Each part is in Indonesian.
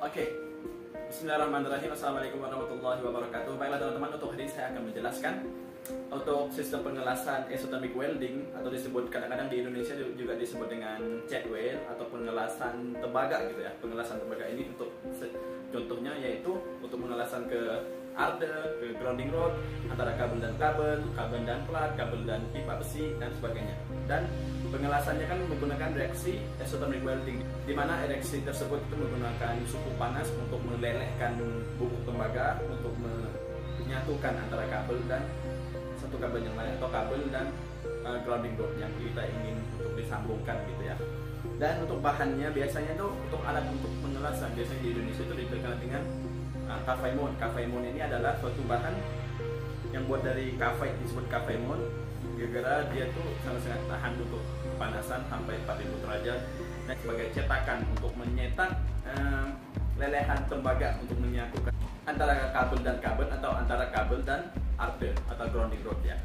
Oke, Bismillahirrahmanirrahim. Assalamualaikum warahmatullahi wabarakatuh. Baiklah teman-teman, untuk hari ini saya akan menjelaskan untuk sistem pengelasan isothermic welding, atau disebut kadang-kadang di Indonesia juga disebut dengan jet weld atau pengelasan tembaga gitu ya. Pengelasan tembaga ini untuk contohnya yaitu untuk pengelasan ke arde, ke grounding rod, antara kabel dan kabel, kabel dan plat, kabel dan pipa besi dan sebagainya. Dan pengelasannya kan menggunakan reaksi isothermic welding, di mana reaksi tersebut itu menggunakan suhu panas untuk melelehkan bubuk tembaga untuk menyatukan antara kabel dan satu kabel yang lain, atau kabel dan grounding rod yang kita ingin untuk disambungkan gitu ya. Dan untuk bahannya biasanya tuh untuk alat untuk pengelasan biasanya di Indonesia itu dikenal dengan kavaimon. Kavaimon ini adalah suatu bahan yang buat dari kavai, disebut kavaimon gara-gara dia tuh sangat-sangat tahan untuk kepanasan sampai 4000 derajat, dan sebagai cetakan untuk menyetak lelehan tembaga untuk menyatukan antara kabel dan kabel, atau antara kabel dan arde atau grounding rod ya.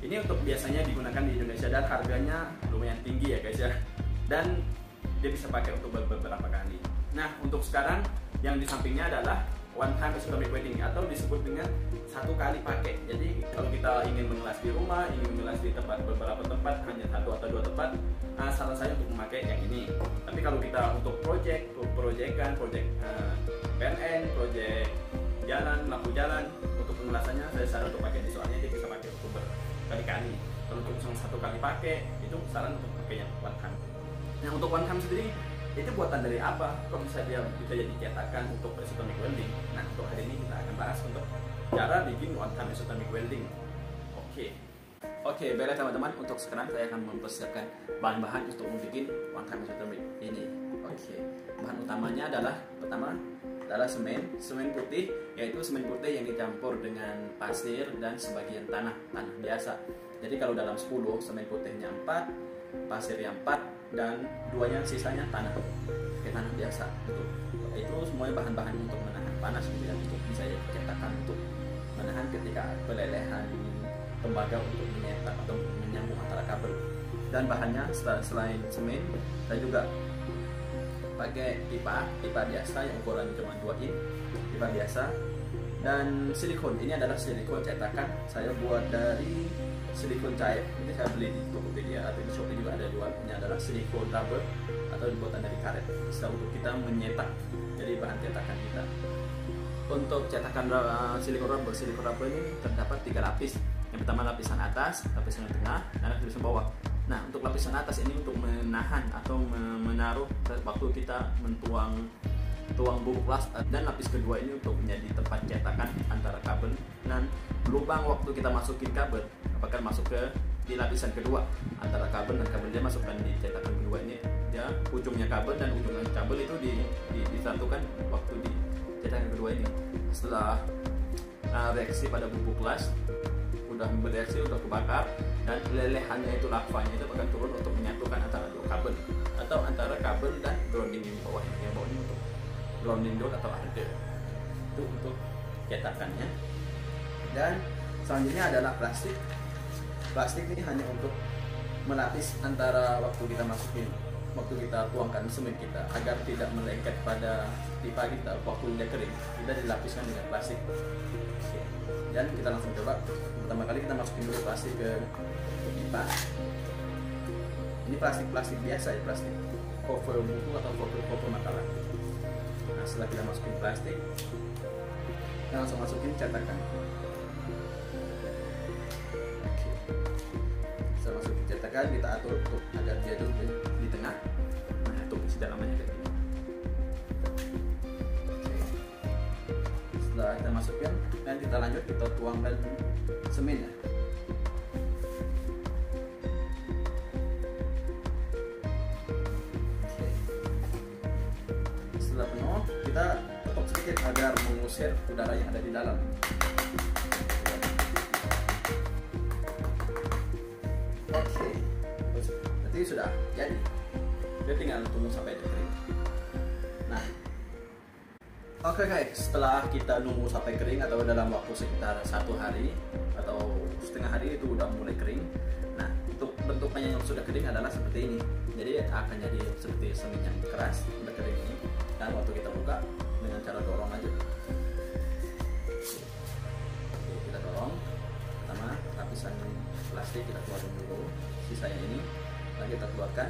Ini untuk biasanya digunakan di Indonesia dan harganya lumayan tinggi ya guys ya, dan dia bisa pakai untuk beberapa kali. Nah, untuk sekarang yang di sampingnya adalah one time isothermic welding, atau disebut dengan satu kali pakai. Jadi kalau kita ingin mengelas di rumah, ingin mengelas di tempat beberapa tempat, hanya satu atau dua tempat, saran saya untuk memakai yang ini. Tapi kalau kita untuk project PNN, project jalan, lampu jalan, untuk pengelasannya saya saran untuk pakai ini, soalnya dia bisa pakai untuk berkali-kali. Kalau untuk satu kali pakai, itu saran untuk pakainya one time. Nah, untuk one time sendiri itu buatan dari apa? Kok bisa dia bisa jadi cetakan untuk isothermic welding? Nah, untuk hari ini kita akan bahas untuk cara bikin one time isothermic welding. Oke, baiklah teman-teman, untuk sekarang saya akan mempersiapkan bahan-bahan untuk membuat one time isothermic ini. Bahan utamanya adalah pertama adalah semen putih, yaitu semen putih yang dicampur dengan pasir dan sebagian tanah biasa. Jadi kalau dalam 10 semen putihnya 4, pasirnya 4, dan 2 yang sisanya tanah biasa. Itu semuanya bahan-bahan untuk menahan panas gitu ya, untuk bisa dicetakan untuk menahan ketika pelelehan tembaga untuk menyetak atau menyambung antara kabel. Dan bahannya selain semen, saya juga pakai pipa biasa yang ukurannya cuma 2 in, pipa biasa, dan silikon. Ini adalah silikon cetakan, saya buat dari silikon cair. Ini saya beli di Tokopedia atau di Shopee juga ada jual. Ini adalah silikon rubber atau dibuatan dari karet, bisa untuk kita menyetak jadi bahan cetakan kita. Untuk cetakan silikon rubber ini terdapat 3 lapis. Yang pertama lapisan atas, lapisan tengah, dan lapisan bawah. Nah, untuk lapisan atas ini untuk menahan atau menaruh waktu kita tuang bubuk las, dan lapis kedua ini untuk menjadi tempat cetakan antara kabel, dan lubang waktu kita masukin kabel apakah masuk ke di lapisan kedua antara kabel dan kabel, dia masukkan di cetakan kedua ini ya, ujungnya kabel dan ujungnya kabel itu disatukan waktu di cetakan kedua ini. Setelah reaksi pada bubuk las udah bereaksi, udah kebakar, dan lelehannya itu lavanya itu akan turun untuk menyatukan antara dua kabel, atau antara kabel dan grounding yang bawah ini untuk grounding rod atau arde. Itu untuk cetakannya. Dan selanjutnya adalah plastik. Plastik ini hanya untuk melapis antara waktu kita tuangkan semen kita, agar tidak melengket pada pipa kita waktu dia kering. Kita dilapiskan dengan plastik. Dan kita langsung coba. Pertama kali kita masukin dulu plastik ke pipa. Ini plastik biasa ya, plastik cover buku atau cover makalah. Nah, setelah kita masukin plastik, kita langsung masukin cetakan. Setelah masukin cetakan, kita atur untuk agar dia duduk di tengah. Nah, itu isi dalamnya kayak gini. Setelah kita masukkan, dan kita lanjut, kita tuangkan semen ya. Setelah penuh, kita tutup sedikit agar mengusir udara yang ada di dalam. Berarti sudah jadi. Kita tinggal tunggu sampai dia kering. Nah, oke guys, setelah kita nunggu sampai kering atau dalam waktu sekitar 1 hari atau setengah hari itu udah mulai kering. Nah, untuk bentuknya yang sudah kering adalah seperti ini. Jadi akan jadi seperti semen yang keras, udah kering ini. Dan waktu kita buka, kita keluarkan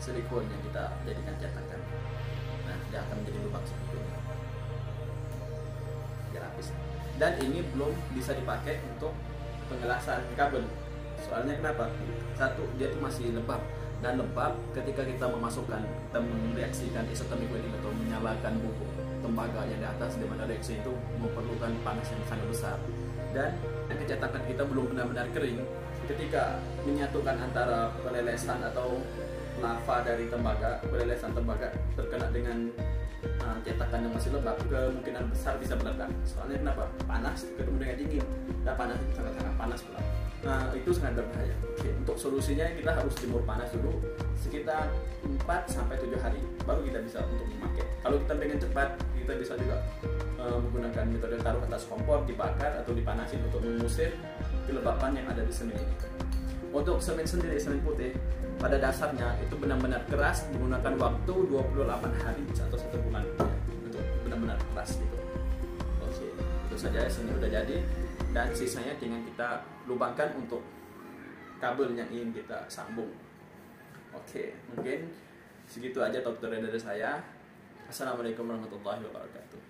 silikon yang kita jadikan cetakan. Nah, dia akan menjadi lubang seperti ini. Biar habis. Dan ini belum bisa dipakai untuk pengelasan kabel. Soalnya kenapa? Satu, dia itu masih lembab, dan lembab ketika kita mereaksikan isotonic welding atau menyalakan buku tembaga yang di atas, di mana reaksi itu memerlukan panas yang sangat besar, dan kecetakan kita belum benar-benar kering. Ketika menyatukan antara pelelesan atau lava dari tembaga, pelelesan tembaga terkena dengan cetakan yang masih lembab, kemungkinan besar bisa meledak. Soalnya kenapa? Panas ketemu dengan dingin, dan panas itu sangat-sangat panas pula. Nah, itu sangat berbahaya. Oke, untuk solusinya kita harus jemur panas dulu sekitar 4-7 hari, baru kita bisa untuk memakai. Kalau kita pengen cepat, kita bisa juga menggunakan metode taruh atas kompor, dibakar atau dipanasin untuk mengusir kelembapan yang ada di semen ini. Untuk semen sendiri, semen putih, pada dasarnya itu benar-benar keras, menggunakan waktu 28 hari atau 1 bulan ya, untuk benar-benar keras gitu. Oke, itu saja semen udah jadi, dan sisanya tinggal kita lubangkan untuk kabel yang ingin kita sambung. Oke, mungkin segitu aja tutorial dari saya. Assalamualaikum warahmatullahi wabarakatuh.